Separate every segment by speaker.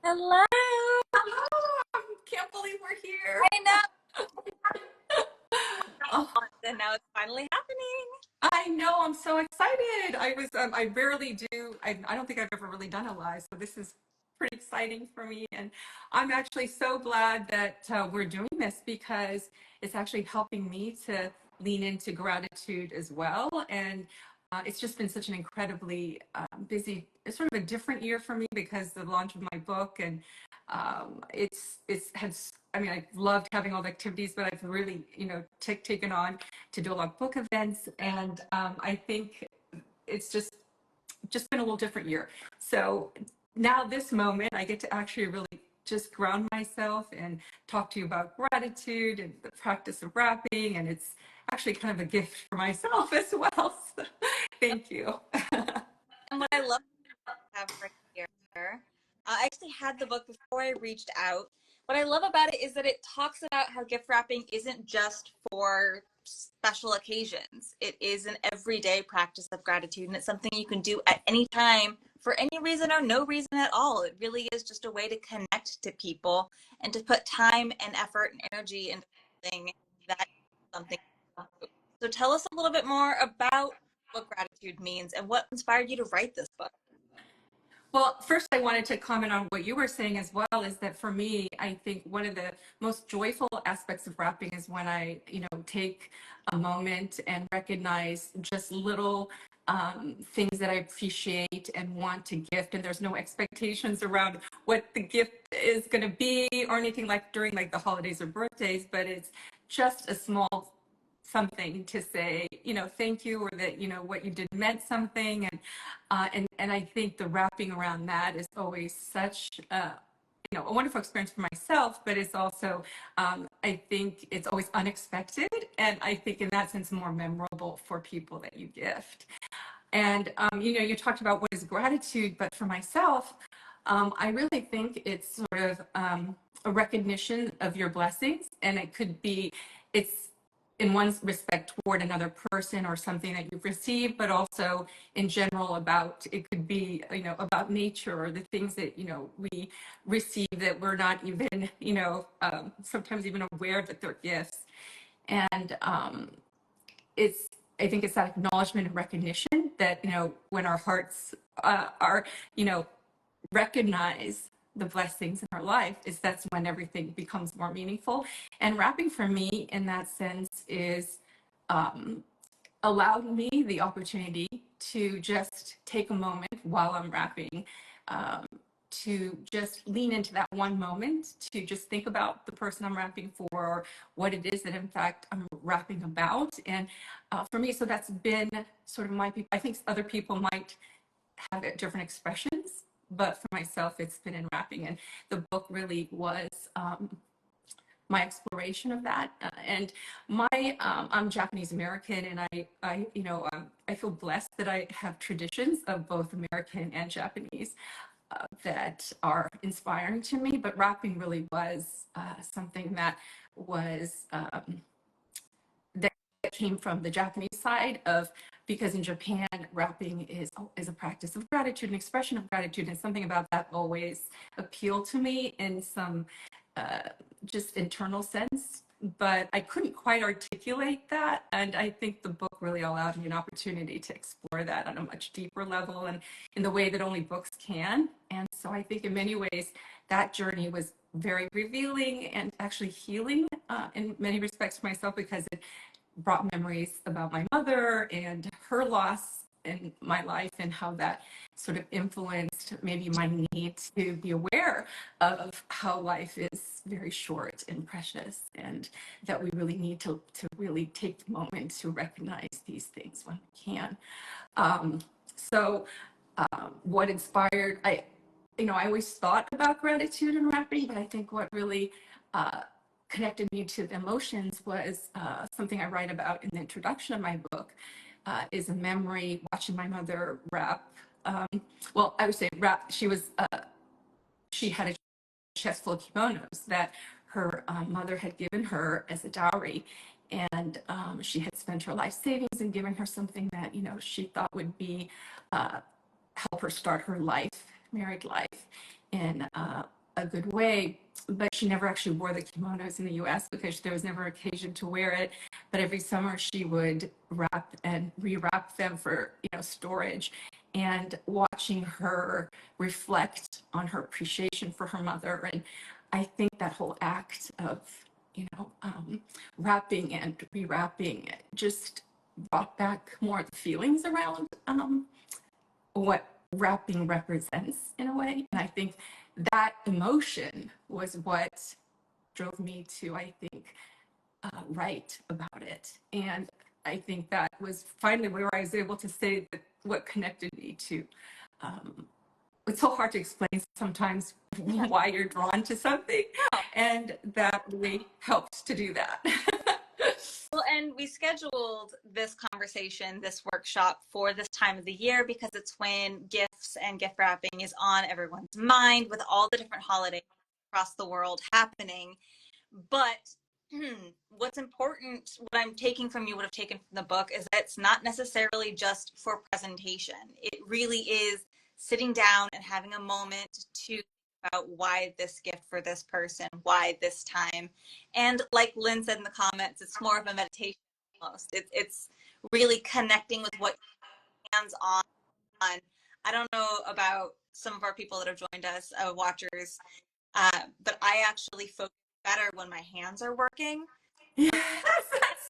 Speaker 1: Hello.
Speaker 2: Oh, I can't believe we're here.
Speaker 1: I know.
Speaker 2: Oh,
Speaker 1: And now it's finally happening.
Speaker 2: I know. I'm so excited. I rarely do. I don't think I've ever really done a live, so this is pretty exciting for me. And I'm actually so glad that we're doing this because it's actually helping me to lean into gratitude as well. And it's just been such an incredibly busy, it's sort of a different year for me because the launch of my book and it's has. I mean, I've loved having all the activities, but I've really, taken on to do a lot of book events, and I think it's just been a little different year. So now this moment, I get to actually really just ground myself and talk to you about gratitude and the practice of wrapping, and it's actually kind of a gift for myself as well. So, thank you.
Speaker 1: And what I love to have right here, I actually had the book before I reached out. What I love about it is that it talks about how gift wrapping isn't just for special occasions. It is an everyday practice of gratitude, and it's something you can do at any time for any reason or no reason at all. It really is just a way to connect to people and to put time and effort and energy into something that is something. So tell us a little bit more about what gratitude means and what inspired you to write this book.
Speaker 2: Well, first, I wanted to comment on what you were saying as well. Is that for me, I think one of the most joyful aspects of wrapping is when I, take a moment and recognize just little things that I appreciate and want to gift, and there's no expectations around what the gift is going to be or anything like during like the holidays or birthdays, but it's just a small something to say, thank you, or that, what you did meant something. And I think the wrapping around that is always such a wonderful experience for myself, but it's also, I think it's always unexpected. And I think in that sense, more memorable for people that you gift. And, you talked about what is gratitude, but for myself, I really think it's sort of a recognition of your blessings. And it could be, it's in one respect toward another person or something that you've received, but also in general about, it could be, about nature or the things that, we receive that we're not even, sometimes even aware that they're gifts. And it's, I think it's that acknowledgement and recognition that, when our hearts are, recognize the blessings in our life, is that's when everything becomes more meaningful. And wrapping for me in that sense is allowed me the opportunity to just take a moment while I'm wrapping, um, to just lean into that one moment, to just think about the person I'm wrapping for, or what it is that in fact I'm wrapping about. And for me, so that's been sort of my, I think other people might have different expressions, but for myself, it's been in wrapping. And the book really was my exploration of that. And I'm Japanese American, and I feel blessed that I have traditions of both American and Japanese that are inspiring to me. But wrapping really was something that was that came from the Japanese side of, because in Japan, wrapping is a practice of gratitude, an expression of gratitude, and something about that always appealed to me in some uh, just internal sense. But I couldn't quite articulate that, and I think the book really allowed me an opportunity to explore that on a much deeper level and in the way that only books can. And so I think in many ways that journey was very revealing and actually healing in many respects for myself, because it brought memories about my mother and her loss in my life, and how that sort of influenced maybe my need to be aware of how life is very short and precious, and that we really need to really take the moment to recognize these things when we can. Um, so what inspired, I always thought about gratitude and wrapping, but I think what really uh, connected me to the emotions was something I write about in the introduction of my book, is a memory watching my mother wrap. Um, well, I would say wrap. She had a chest full of kimonos that her mother had given her as a dowry, and she had spent her life savings and giving her something that she thought would be help her start her life, married life. in a good way. But she never actually wore the kimonos in the US because there was never occasion to wear it. But every summer she would wrap and rewrap them for, storage. And watching her reflect on her appreciation for her mother. And I think that whole act of, wrapping and rewrapping just brought back more the feelings around what wrapping represents in a way. And I think that emotion was what drove me to, I think, write about it. And I think that was finally where I was able to say that what connected me to. It's so hard to explain sometimes why you're drawn to something, and that really helps to do that.
Speaker 1: Well, and we scheduled this conversation, this workshop for this time of the year because it's when gifts and gift wrapping is on everyone's mind with all the different holidays across the world happening. But what's important, what I'm taking from you, what I've taken from the book, is that it's not necessarily just for presentation. It really is sitting down and having a moment to about why this gift for this person, why this time. And like Lynn said in the comments, it's more of a meditation almost. It's really connecting with what hands on. I don't know about some of our people that have joined us, watchers, but I actually focus better when my hands are working.
Speaker 2: Yes,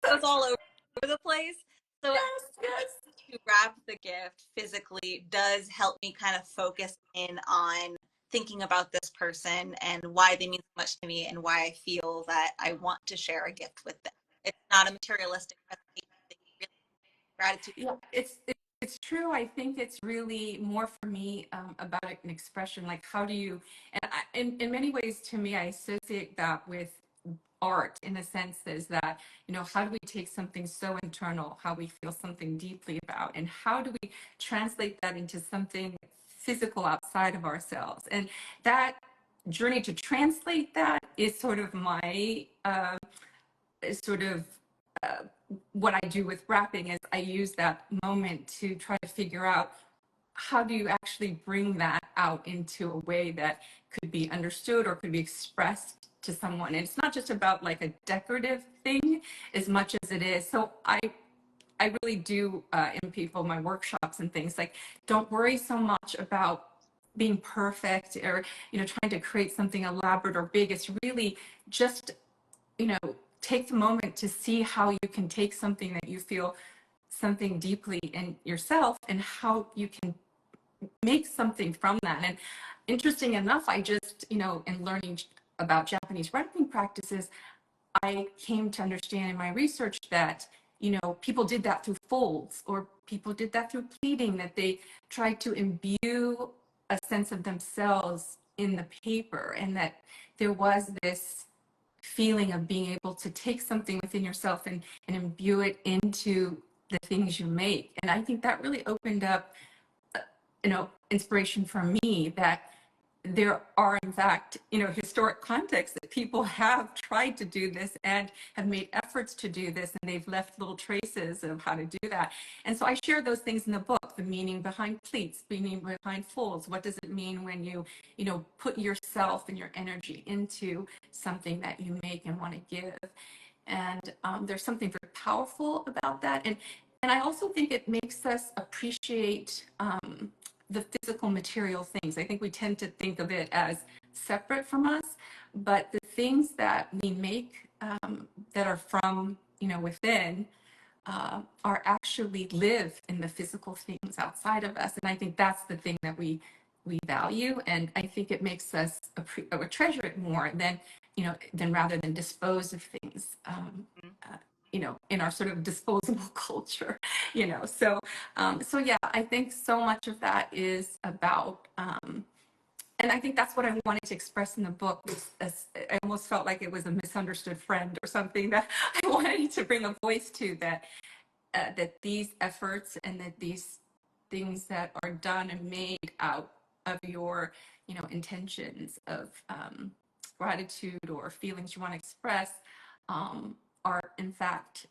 Speaker 1: It was all over the place. So
Speaker 2: yes, yes.
Speaker 1: to wrap the gift physically does help me kind of focus in on thinking about this person and why they mean so much to me and why I feel that I want to share a gift with them. It's not a materialistic presentation. It's really gratitude.
Speaker 2: Yeah, it's true. I think it's really more for me about an expression. Like, how do you? And in many ways, to me, I associate that with art in the sense is that, how do we take something so internal, how we feel something deeply about, and how do we translate that into something physical outside of ourselves? And that journey to translate that is sort of my is sort of uh, what I do with rapping is I use that moment to try to figure out how do you actually bring that out into a way that could be understood or could be expressed to someone. And it's not just about like a decorative thing as much as it is. So I really do in people, my workshops and things, like, don't worry so much about being perfect or, trying to create something elaborate or big. It's really just, take the moment to see how you can take something that you feel something deeply in yourself and how you can make something from that. And interesting enough, I just, in learning about Japanese writing practices, I came to understand in my research that, people did that through folds, or people did that through pleating, that they tried to imbue a sense of themselves in the paper, and that there was this feeling of being able to take something within yourself and imbue it into the things you make. And I think that really opened up, inspiration for me that there are in fact, historic contexts that people have tried to do this and have made efforts to do this, and they've left little traces of how to do that. And so I share those things in the book, the meaning behind pleats, meaning behind folds. What does it mean when you, put yourself and your energy into something that you make and want to give? And there's something very powerful about that. And I also think it makes us appreciate the physical material things. I think we tend to think of it as separate from us, but the things that we make that are from, within are actually live in the physical things outside of us. And I think that's the thing that we value. And I think it makes us treasure it more than rather than dispose of things. In our sort of disposable culture, so yeah, I think so much of that is about, and I think that's what I wanted to express in the book. I almost felt like it was a misunderstood friend or something that I wanted to bring a voice to, that these efforts and that these things that are done and made out of your, intentions of gratitude or feelings you want to express, are in fact,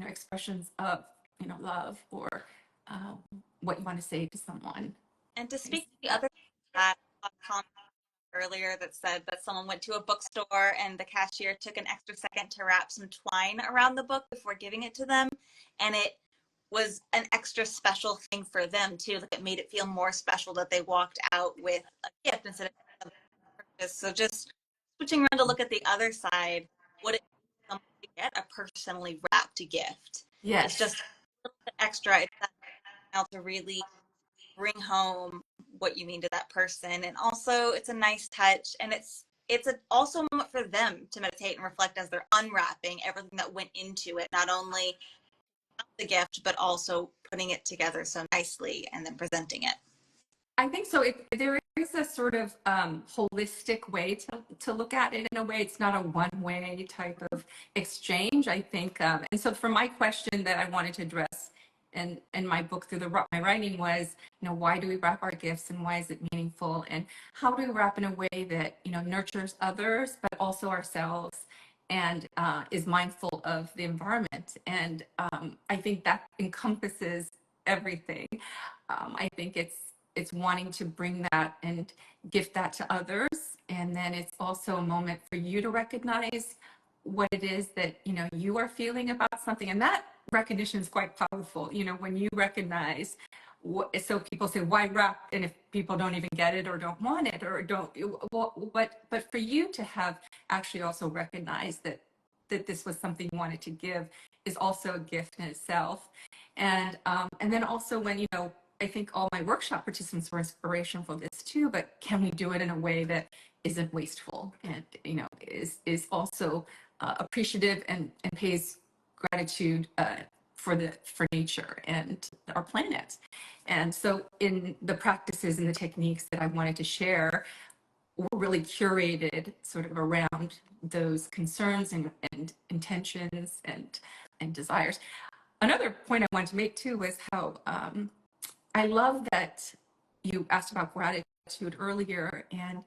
Speaker 2: expressions of, love or what you want to say to someone.
Speaker 1: And to speak to the other that comment earlier that said that someone went to a bookstore and the cashier took an extra second to wrap some twine around the book before giving it to them. And it was an extra special thing for them too. Like it made it feel more special that they walked out with a gift instead of a purchase. So just switching around to look at the other side, what it to get a personally wrapped gift. It's
Speaker 2: Yes.
Speaker 1: just a little bit extra. It's that now to really bring home what you mean to that person, and also it's a nice touch, and also a moment for them to meditate and reflect as they're unwrapping everything that went into it, not only the gift but also putting it together so nicely and then presenting it.
Speaker 2: I think so. There is a sort of holistic way to look at it in a way. It's not a one-way type of exchange, I think. And so for my question that I wanted to address in my book through my writing was, why do we wrap our gifts and why is it meaningful? And how do we wrap in a way that, nurtures others, but also ourselves and is mindful of the environment? And I think that encompasses everything. I think it's wanting to bring that and gift that to others, and then it's also a moment for you to recognize what it is that you are feeling about something, and that recognition is quite powerful. When you recognize so people say, why wrap? And if people don't even get it or don't want it or don't, but for you to have actually also recognized that this was something you wanted to give is also a gift in itself. And then also when I think all my workshop participants were inspiration for this too, but can we do it in a way that isn't wasteful and is also appreciative and pays gratitude for nature and our planet. And so in the practices and the techniques that I wanted to share were really curated sort of around those concerns and intentions and desires. Another point I wanted to make too was how I love that you asked about gratitude earlier, and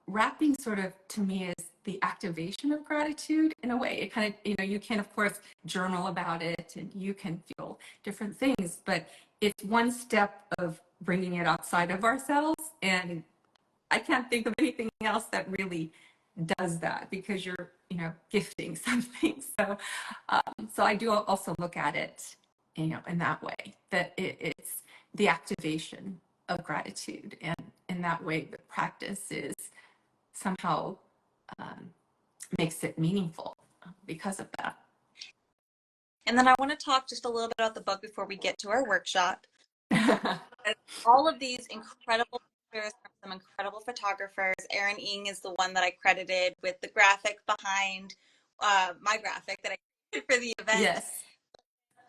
Speaker 2: wrapping sort of to me is the activation of gratitude in a way. It kind of, you can of course journal about it and you can feel different things, but it's one step of bringing it outside of ourselves. And I can't think of anything else that really does that because you're, gifting something. So I do also look at it, in that way, that it's the activation of gratitude. And in that way, the practice is somehow um, makes it meaningful because of that.
Speaker 1: And then I want to talk just a little bit about the book before we get to our workshop. All of these incredible pictures from some incredible photographers. Erin Ing is the one that I credited with the graphic behind my graphic that I did for the event.
Speaker 2: Yes.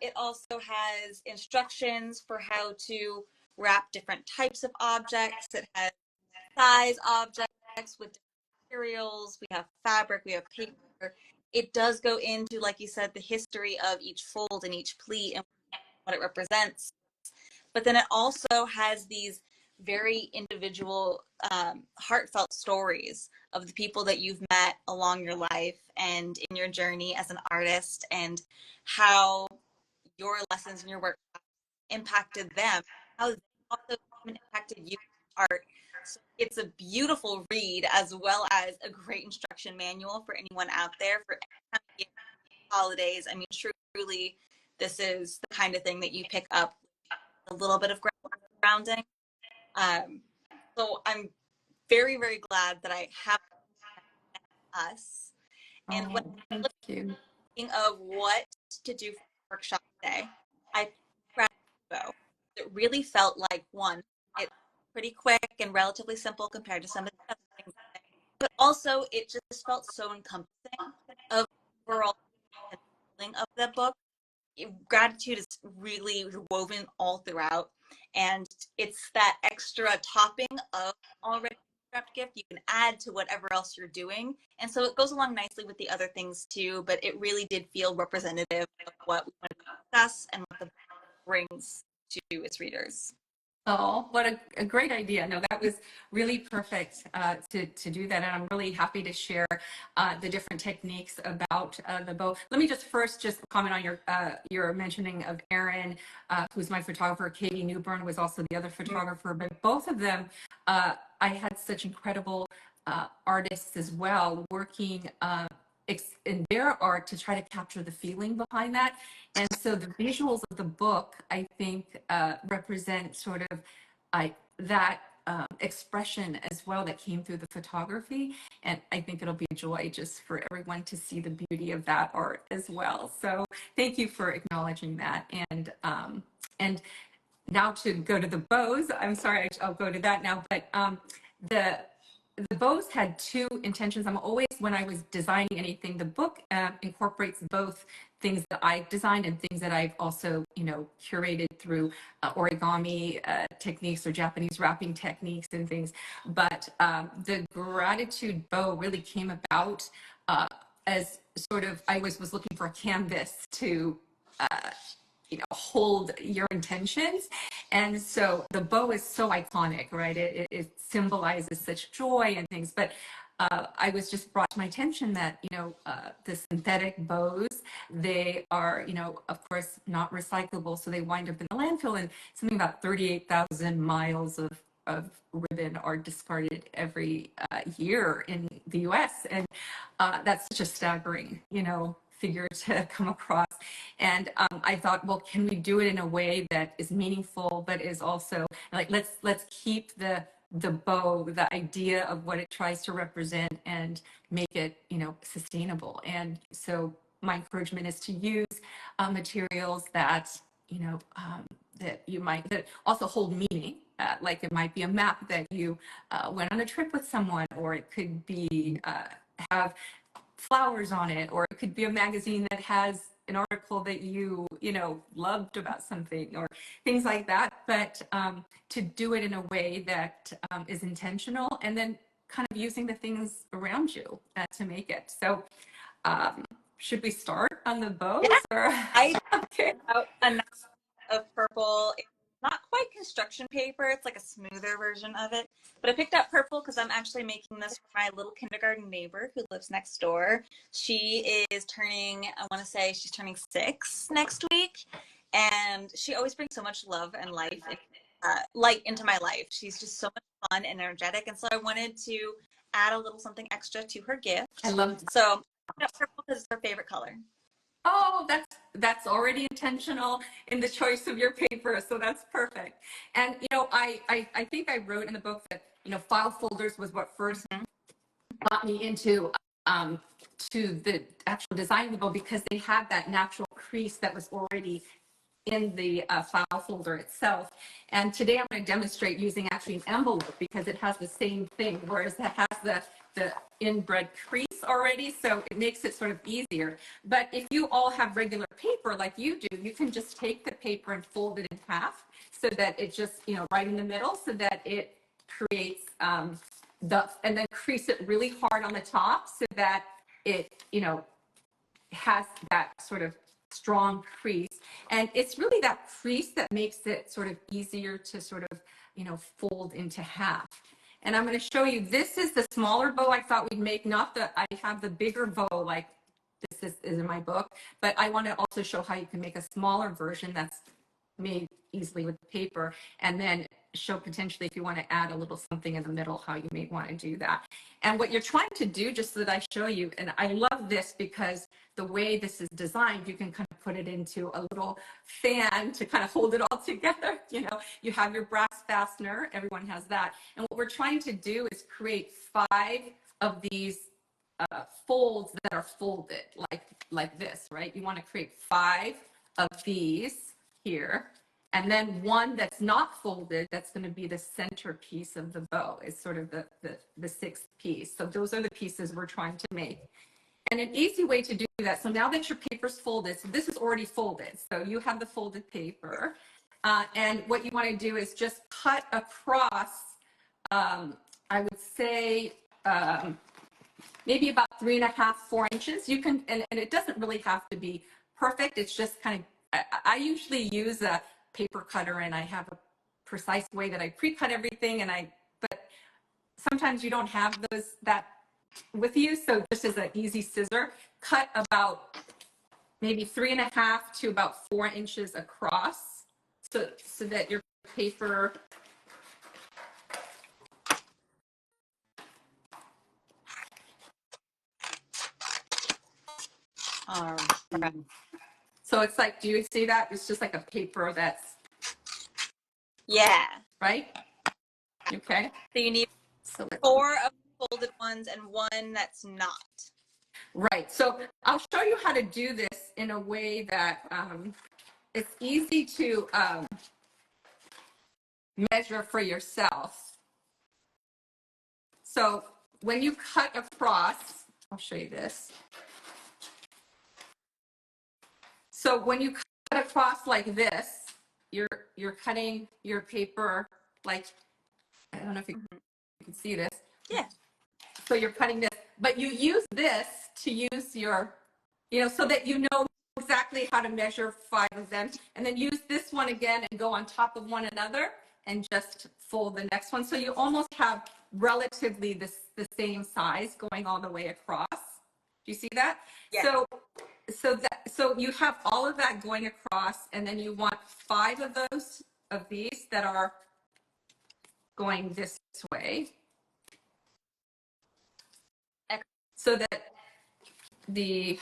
Speaker 1: It also has instructions for how to wrap different types of objects. It has size objects with different materials. We have fabric, we have paper. It does go into, like you said, the history of each fold and each pleat and what it represents. But then it also has these very individual, heartfelt stories of the people that you've met along your life and in your journey as an artist, and how your lessons and your work impacted them, how they also impacted you in art. So it's a beautiful read as well as a great instruction manual for anyone out there for any time of year, holidays. I mean, truly, this is the kind of thing that you pick up a little bit of grounding. Um, so I'm very, very glad that I have us. And when
Speaker 2: Oh,
Speaker 1: I
Speaker 2: thank
Speaker 1: was
Speaker 2: you.
Speaker 1: thinking of what to do for the workshop today, I gratitude. It really felt like one, it's pretty quick and relatively simple compared to some of the other things, but also it just felt so encompassing of overall feeling of the book. Gratitude is really woven all throughout, and it's that extra topping of already wrapped gift you can add to whatever else you're doing, and so it goes along nicely with the other things too. But it really did feel representative of what we want to discuss and what the book brings to its readers.
Speaker 2: Oh, what a great idea. No, that was really perfect to do that. And I'm really happy to share the different techniques about the bow. Let me just comment on your mentioning of Erin, who's my photographer. Katie Newburn was also the other photographer, but both of them, I had such incredible artists as well working in their art to try to capture the feeling behind that. And so the visuals of the book, I think, represent sort of that expression as well that came through the photography. And I think it'll be a joy just for everyone to see the beauty of that art as well. So thank you for acknowledging that. And now to go to the bows. I'm sorry, I'll go to that now. But the the bows had two intentions. I'm always, when I was designing anything, the book incorporates both things that I've designed and things that I've also, curated through origami techniques or Japanese wrapping techniques and things. But the gratitude bow really came about as sort of, I was looking for a canvas to hold your intentions. And so the bow is so iconic, right? It symbolizes such joy and things. But I was just brought to my attention that, the synthetic bows, they are, of course, not recyclable. So they wind up in the landfill, and something about 38,000 miles of ribbon are discarded every year in the US. And that's such a staggering, figure to come across. And I thought, well, can we do it in a way that is meaningful, but is also like, let's keep the bow, the idea of what it tries to represent, and make it, sustainable. And so my encouragement is to use materials that, that also hold meaning. Like it might be a map that you went on a trip with someone, or it could be have flowers on it, or it could be a magazine that has an article that loved about something, or things like that. But to do it in a way that is intentional, and then kind of using the things around you to make it. So should we start on the bows?
Speaker 1: Yeah,
Speaker 2: Or
Speaker 1: I
Speaker 2: okay.
Speaker 1: out enough of purple. It's not quite construction paper. It's like a smoother version of it. But I picked up purple because I'm actually making this for my little kindergarten neighbor who lives next door. She is turning, I want to say she's turning 6 next week. And she always brings so much love and light into my life. She's just so much fun and energetic. And so I wanted to add a little something extra to her gift.
Speaker 2: I love.
Speaker 1: So I picked up purple because it's her favorite color.
Speaker 2: Oh, that's already intentional in the choice of your paper, so that's perfect. And I think I wrote in the book that file folders was what first got me into to the actual design of the book, because they had that natural crease that was already in the file folder itself. And today I'm going to demonstrate using actually an envelope, because it has the same thing, whereas it has the inbred crease already, so it makes it sort of easier. But if you all have regular paper like you do, you can just take the paper and fold it in half, so that it just, right in the middle, so that it creates and then crease it really hard on the top, so that it, has that sort of strong crease. And it's really that crease that makes it sort of easier to sort of, fold into half. And I'm going to show you, this is the smaller bow I thought we'd make, not I have the bigger bow like this is in my book, but I want to also show how you can make a smaller version that's made easily with paper, and then show potentially, if you want to add a little something in the middle, how you may want to do that. And what you're trying to do, just so that I show you, and I love this because the way this is designed, you can kind of put it into a little fan to kind of hold it all together. You have your brass fastener, everyone has that. And what we're trying to do is create 5 of these folds that are folded like this, right? You want to create 5 of these here, and then one that's not folded, that's going to be the centerpiece of the bow, is sort of the 6th piece. So those are the pieces we're trying to make. And an easy way to do that, so now that your paper's folded, so this is already folded, so you have the folded paper, and what you want to do is just cut across, I would say, maybe about 3.5, 4 inches. You can, and it doesn't really have to be perfect. It's just kind of, I usually use a paper cutter, and I have a precise way that I pre-cut everything, but sometimes you don't have that with you. So just as an easy scissor, cut about maybe 3.5 to about 4 inches across, so that your paper
Speaker 1: All right.
Speaker 2: so it's like, do you see that? It's just like a paper that's
Speaker 1: Yeah.
Speaker 2: right. Okay.
Speaker 1: So you need
Speaker 2: So
Speaker 1: 4 of the folded ones and 1 that's not.
Speaker 2: right. So I'll show you how to do this in a way that it's easy to measure for yourself. So when you cut across, I'll show you this. So when you cut across like this, you're cutting your paper like, I don't know if you can see this.
Speaker 1: Yeah.
Speaker 2: So you're cutting this, but you use this to use your, so that you know exactly how to measure 5 of them, and then use this one again and go on top of one another and just fold the next one. So you almost have relatively the same size going all the way across. Do you see that?
Speaker 1: Yeah.
Speaker 2: So you have all of that going across, and then you want 5 of these that are going this way, so that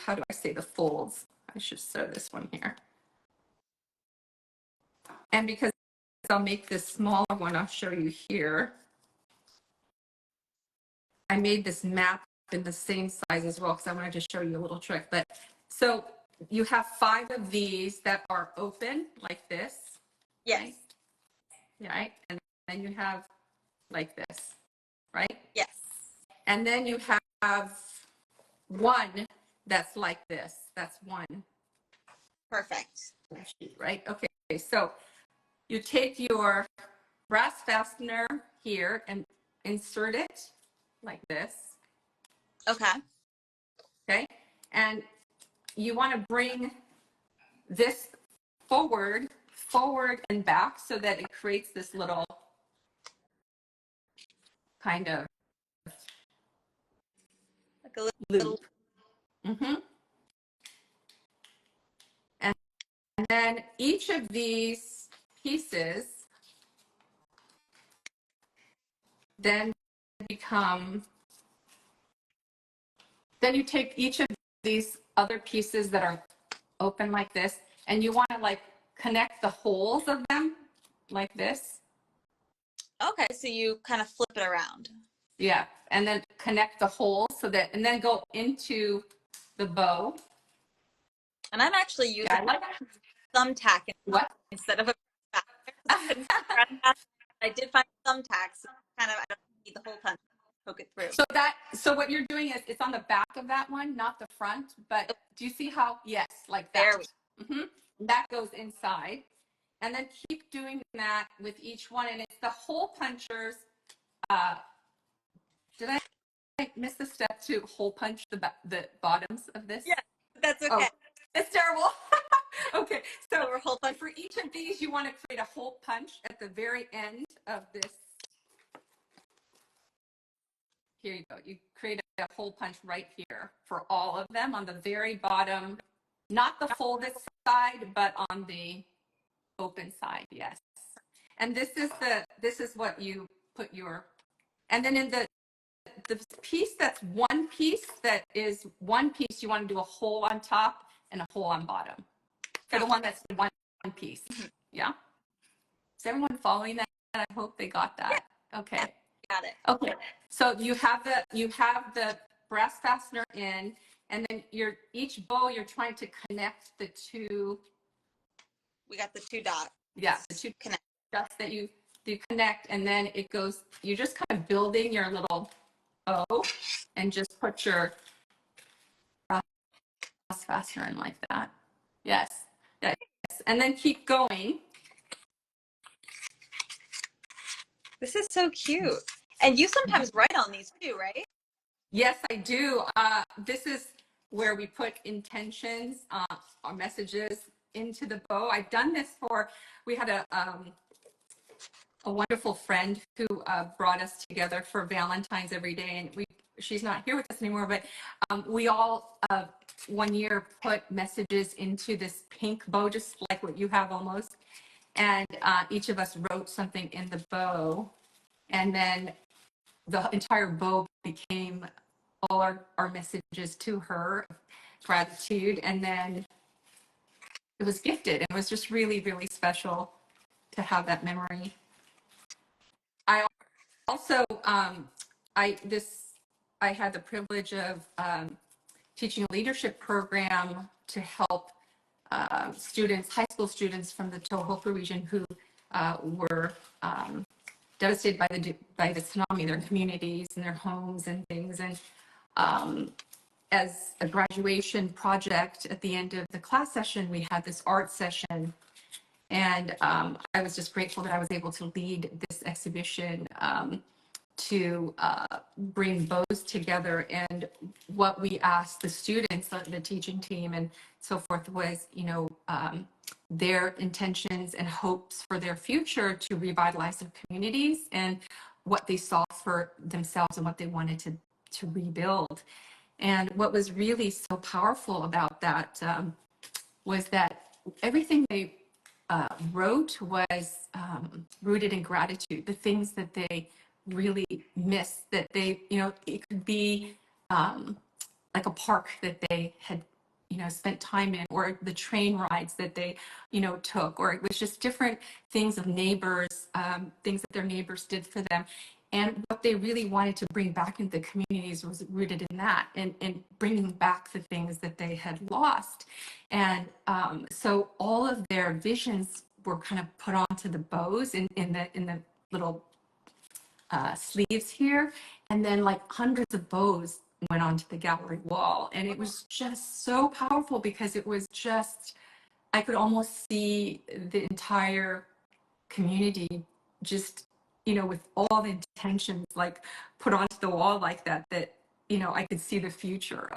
Speaker 2: how do I say the folds? I should sew this one here. And because I'll make this smaller one, I'll show you here. I made this map in the same size as well because I wanted to show you a little trick. But so you have 5 of these that are open like this.
Speaker 1: Yes.
Speaker 2: Right? Right? And then you have like this, right?
Speaker 1: Yes.
Speaker 2: And then you have one that's like this. That's one.
Speaker 1: Perfect.
Speaker 2: Right? Okay, so you take your brass fastener here and insert it like this.
Speaker 1: Okay.
Speaker 2: Okay. And you want to bring this forward and back so that it creates this little kind of
Speaker 1: Like a little.
Speaker 2: loop. Mm-hmm. And then each of these pieces then then you take each of these other pieces that are open like this, and you want to like connect the holes of them like this.
Speaker 1: Okay, so you kind of flip it around.
Speaker 2: Yeah, and then connect the holes and then go into the bow.
Speaker 1: And I'm actually using
Speaker 2: Yeah, I like
Speaker 1: thumbtack
Speaker 2: what?
Speaker 1: instead of a I did find thumbtacks, so kind of I don't need the whole punch, poke it through.
Speaker 2: So what you're doing is it's on the back of that one, not the front. But do you see how? Yes, like that.
Speaker 1: There we go.
Speaker 2: Mm-hmm. That goes inside, and then keep doing that with each one. And it's the hole punchers. Did I miss the step to hole punch the bottoms of this?
Speaker 1: Yeah, that's okay.
Speaker 2: Oh, it's terrible. Okay, so
Speaker 1: we're hole punch.
Speaker 2: for each of these, you want to create a hole punch at the very end of this. Here you go. You create a hole punch right here for all of them on the very bottom, not the folded side, but on the open side. Yes. And this is what you put and then in the piece that's one piece that is one piece, you want to do a hole on top and a hole on bottom for the one that's the one piece. Yeah. Is everyone following that? I hope they got that.
Speaker 1: Yeah.
Speaker 2: Okay.
Speaker 1: Got it.
Speaker 2: Okay. So you have the brass fastener in, and then each bow you're trying to connect the two.
Speaker 1: We got the 2 dots.
Speaker 2: Yeah, the 2 dots that you connect, and then it goes. You're just kind of building your little bow, and just put your brass fastener in like that. Yes. Yes. And then keep going.
Speaker 1: This is so cute. And you sometimes write on these too, right?
Speaker 2: Yes, I do. This is where we put intentions or messages into the bow. I've done this we had a wonderful friend who brought us together for Valentine's every day, and she's not here with us anymore, but we all one year put messages into this pink bow, just like what you have almost, and each of us wrote something in the bow, and then the entire bow became all our messages to her, gratitude, and then it was gifted, and it was just really, really special to have that memory. I also, I had the privilege of teaching a leadership program to help students, high school students from the Tohoku region who were devastated by the tsunami, their communities and their homes and things. And as a graduation project at the end of the class session, we had this art session. And I was just grateful that I was able to lead this exhibition to bring bows together. And what we asked the students, the teaching team and so forth was, their intentions and hopes for their future to revitalize their communities and what they saw for themselves and what they wanted to rebuild. And what was really so powerful about that was that everything they wrote was rooted in gratitude, the things that they really miss, that they, it could be like a park that they had, spent time in, or the train rides that they, took, or it was just different things of neighbors, things that their neighbors did for them. And what they really wanted to bring back into the communities was rooted in that, and bringing back the things that they had lost. And so all of their visions were kind of put onto the bows in the little sleeves here, and then like hundreds of bows went onto the gallery wall, and it was just so powerful because it was just, I could almost see the entire community just, with all the intentions like put onto the wall like that, I could see the future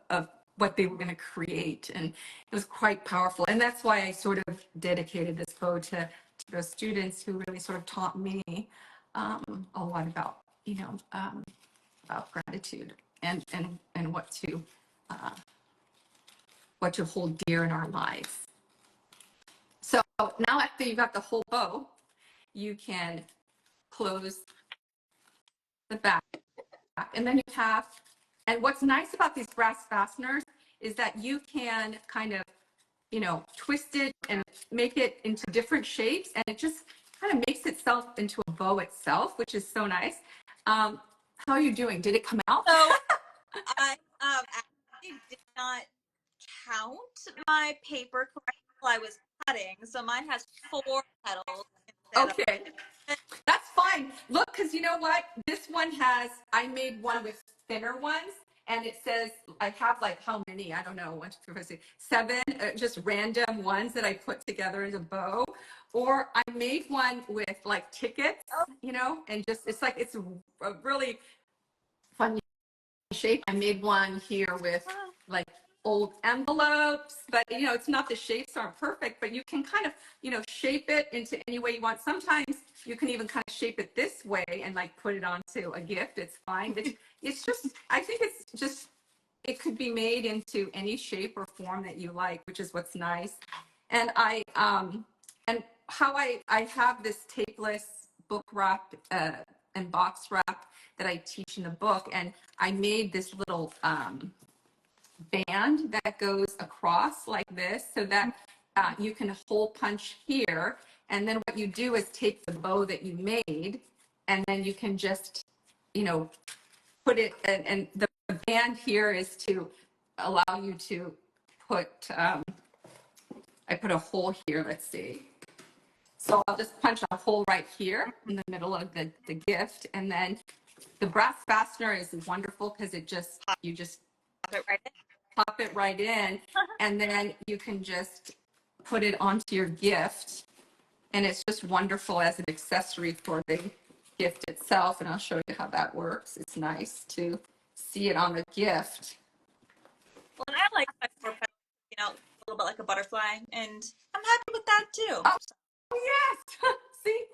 Speaker 2: of what they were going to create. And it was quite powerful. And that's why I sort of dedicated this bow to those students who really sort of taught me a lot about, about gratitude and what to hold dear in our lives. So now after you've got the whole bow, you can close the back, and then you have, and what's nice about these brass fasteners is that you can kind of, twist it and make it into different shapes, and it just kind of makes itself into a bow itself, which is so nice. How are you doing? Did it come out?
Speaker 1: So I actually did not count my paper correctly while I was cutting, so mine has 4 petals instead of.
Speaker 2: Okay, that's fine. Look, because you know what? This one has, I made one with thinner ones, and it says, I have like how many? I don't know, 1, 2, 3, 4, 5, 6, 7, just random ones that I put together as a bow. Or I made one with like tickets, and just, it's like, it's a really fun shape. I made one here with like old envelopes, but it's not, the shapes aren't perfect, but you can kind of, shape it into any way you want. Sometimes you can even kind of shape it this way and like put it onto a gift. It's fine. It's just, I think it's just, it could be made into any shape or form that you like, which is what's nice. And and how I have this tapeless book wrap and box wrap that I teach in the book, and I made this little band that goes across like this, so that you can hole punch here, and then what you do is take the bow that you made, and then you can just, put it, and the band here is to allow you to put, I put a hole here, let's see. So I'll just punch a hole right here in the middle of the gift, and then the brass fastener is wonderful because you just
Speaker 1: Pop it right in.
Speaker 2: pop it right in, and then you can just put it onto your gift, and it's just wonderful as an accessory for the gift itself. And I'll show you how that works. It's nice to see it on the gift.
Speaker 1: Well, and I like my 4 petals, a little bit like a butterfly, and I'm happy with that too.
Speaker 2: Oh, yes. See,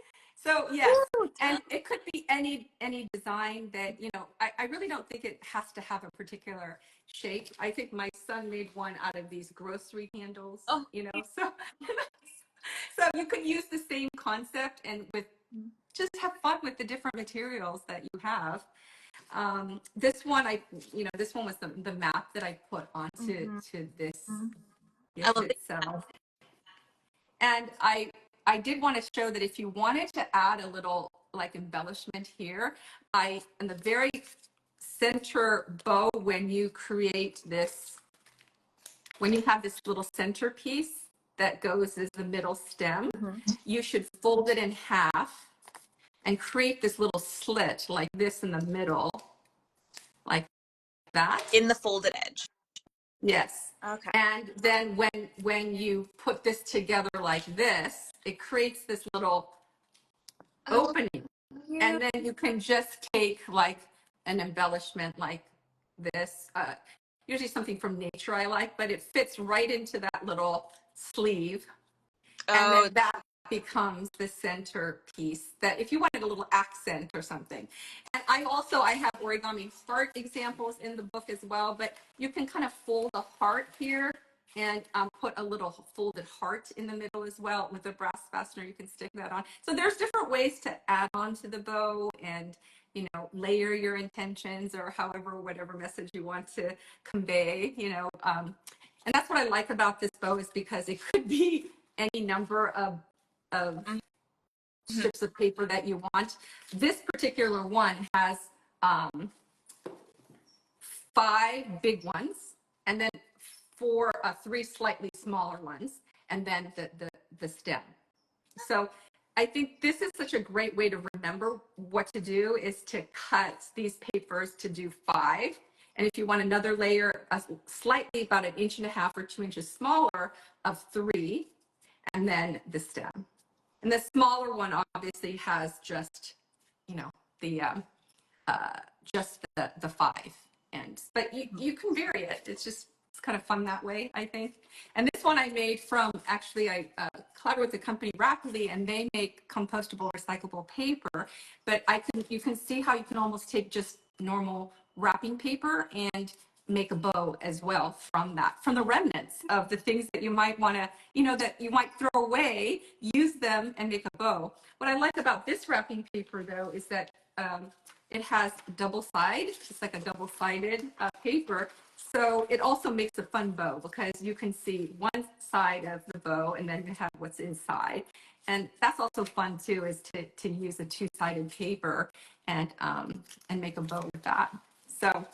Speaker 2: So yes, and it could be any design that, I really don't think it has to have a particular shape. I think my son made one out of these grocery handles,
Speaker 1: Oh,
Speaker 2: so so you could use the same concept and with just have fun with the different materials that you have. This one, this one was the map that I put onto
Speaker 1: mm-hmm.
Speaker 2: to this
Speaker 1: I
Speaker 2: gift
Speaker 1: love it.
Speaker 2: itself. And I did want to show that if you wanted to add a little like embellishment here, in the very center bow, when you create this, when you have this little centerpiece that goes as the middle stem,
Speaker 1: Mm-hmm.
Speaker 2: you should fold it in half and create this little slit like this in the middle, like that.
Speaker 1: In the folded edge.
Speaker 2: Yes.
Speaker 1: Okay.
Speaker 2: And then when you put this together like this, it creates this little
Speaker 1: Oh,
Speaker 2: opening.
Speaker 1: you.
Speaker 2: And then you can just take like an embellishment like this, usually something from nature I like, but it fits right into that little sleeve. And then
Speaker 1: Oh,
Speaker 2: that becomes the center piece that if you wanted a little accent or something. And I have origami heart examples in the book as well, but you can kind of fold a heart here and put a little folded heart in the middle as well with a brass fastener. You can stick that on. So there's different ways to add on to the bow and, layer your intentions or whatever message you want to convey, and that's what I like about this bow is because it could be any number of
Speaker 1: mm-hmm.
Speaker 2: strips of paper that you want. This particular one has 5 big ones and then three slightly smaller ones, and then the stem. So I think this is such a great way to remember what to do is to cut these papers to do 5. And if you want another layer, slightly about 1.5 or 2 inches smaller of 3, and then the stem. And the smaller one obviously has just, the just the 5. But you can vary it. It's kind of fun that way, I think. And this one I made from, actually, I collaborated with the company Rapidly, and they make compostable, recyclable paper. But you can see how you can almost take just normal wrapping paper and make a bow as well from the remnants of the things that you might want to, that you might throw away, use them and make a bow. What I like about this wrapping paper, though, is that it has double side, just like a double-sided paper. So it also makes a fun bow because you can see one side of the bow and then you have what's inside. And that's also fun too, is to use a 2-sided paper and make a bow with that. So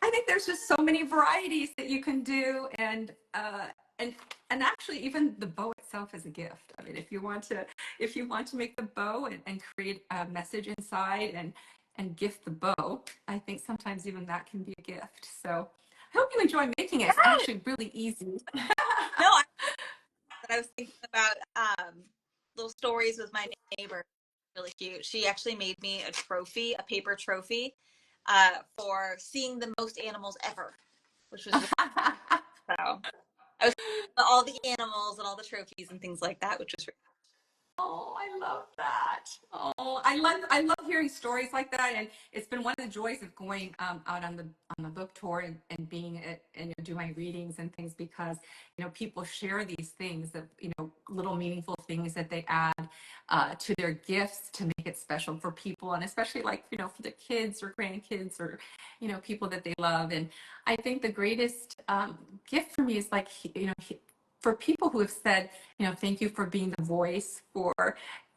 Speaker 2: I think there's just so many varieties that you can do, and actually even the bow itself is a gift. I mean, if you want to make the bow and create a message inside and gift the bow, I think sometimes even that can be a gift. So I hope you enjoy making it. It's actually really easy.
Speaker 1: No, I was thinking about little stories with my neighbor. Really cute. She actually made me a paper trophy, for seeing the most animals ever, which was really so. I was all the animals and all the trophies and things like that, which was really
Speaker 2: Oh, I love that. Oh, I love hearing stories like that, and it's been one of the joys of going out on the book tour and being at and do my readings and things, because people share these things that little meaningful things that they add to their gifts to make it special for people, and especially like for the kids or grandkids or people that they love. And I think the greatest gift for me is like for people who have said, thank you for being the voice for,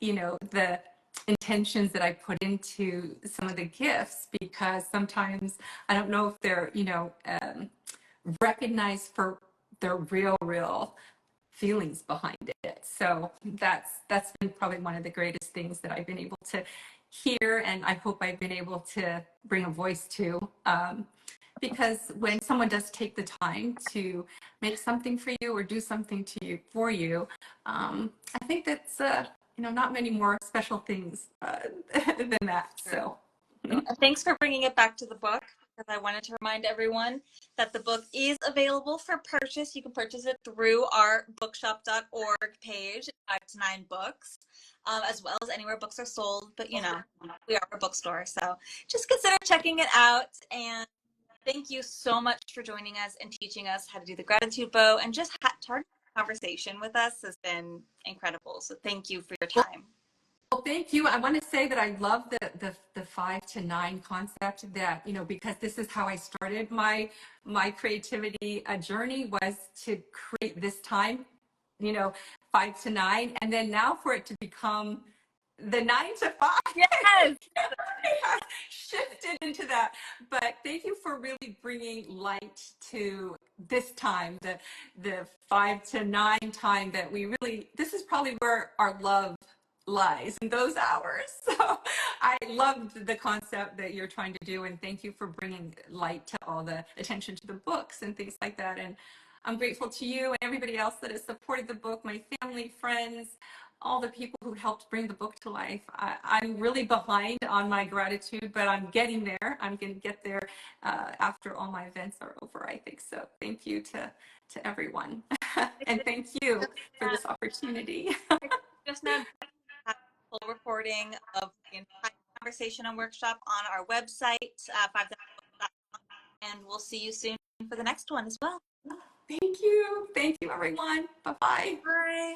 Speaker 2: the intentions that I put into some of the gifts, because sometimes I don't know if they're, recognized for their real feelings behind it. So that's been probably one of the greatest things that I've been able to hear, and I hope I've been able to bring a voice to. Because when someone does take the time to make something for you or do something to you for you, I think that's not many more special things than that.
Speaker 1: true.
Speaker 2: So
Speaker 1: And thanks for bringing it back to the book. because I wanted to remind everyone that the book is available for purchase. You can purchase it through our bookshop.org page, 5 to 9 books, as well as anywhere books are sold. But we are a bookstore, so just consider checking it out. And thank you so much for joining us and teaching us how to do the gratitude bow, and just starting a conversation with us has been incredible. So thank you for your time.
Speaker 2: Well, thank you. I want to say that I love the 5 to 9 concept, that, because this is how I started my creativity journey, was to create this time, 5 to 9, and then now for it to become the 9 to 5.
Speaker 1: Yes.
Speaker 2: Shifted into that. But thank you for really bringing light to this time, the 5 to 9 time, that we really, this is probably where our love lies, in those hours. So I loved the concept that you're trying to do, and thank you for bringing light to all the attention to the books and things like that. And I'm grateful to you and everybody else that has supported the book, my family, friends, all the people who helped bring the book to life. I'm really behind on my gratitude, but I'm getting there. I'm going to get there after all my events are over, I think. So thank you to everyone. And thank you for this opportunity.
Speaker 1: Just now, have a full recording of the entire conversation and workshop on our website, 5 and we'll see you soon for the next one as well.
Speaker 2: Thank you. Thank you, everyone. Bye-bye.
Speaker 1: Bye.